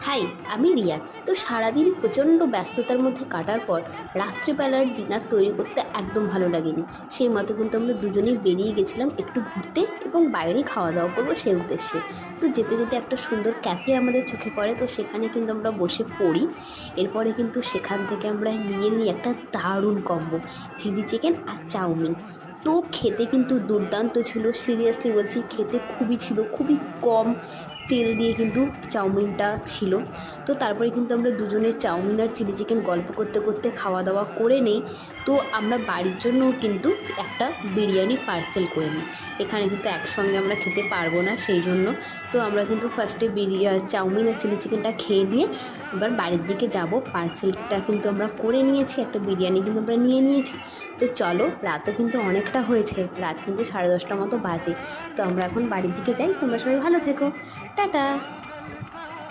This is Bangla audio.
হাই, আমি রিয়া। তো সারাদিন প্রচণ্ড ব্যস্ততার মধ্যে কাটার পর রাত্রিবেলার ডিনার তৈরি করতে একদম ভালো লাগেনি। সেই মতো কিন্তু আমরা দুজনেই বেরিয়ে গেছিলাম একটু ঘুরতে এবং বাইরে খাওয়া দাওয়া করবো সেই উদ্দেশ্যে। তো যেতে যেতে একটা সুন্দর ক্যাফে আমাদের চোখে পড়ে, তো সেখানে কিন্তু আমরা বসে পড়ি। এরপরে কিন্তু সেখান থেকে আমরা নিয়ে নিই একটা দারুণ কম্বো, চিলি চিকেন আর চাউমিন। তো খেতে কিন্তু দুর্দান্ত ছিল, সিরিয়াসলি বলছি, খেতে খুবই ছিল, খুবই কম তেল দিয়ে কিন্তু চাউমিনটা ছিল। তো তারপরে কিন্তু আমরা দুজনে চাউমিন আর চিলি চিকেন গল্প করতে করতে খাওয়া দাওয়া করে নেই। তো আমরা বাড়ির জন্যও কিন্তু একটা বিরিয়ানি পার্সেল করে নিই। এখানে কিন্তু একসঙ্গে আমরা খেতে পারবো না, সেই জন্য। তো আমরা কিন্তু ফার্স্টে চাউমিন আর চিলি চিকেনটা খেয়ে নিয়ে এবার বাড়ির দিকে যাব। পার্সেলটা কিন্তু আমরা করে নিয়েছি, একটা বিরিয়ানি কিন্তু আমরা নিয়ে নিয়েছি। তো চলো, রাতও কিন্তু অনেকটা হয়েছে, রাত কিন্তু 10:30 মতো বাজে। তো আমরা এখন বাড়ির দিকে যাই, তোমরা সবাই ভালো থেকো, টাটা।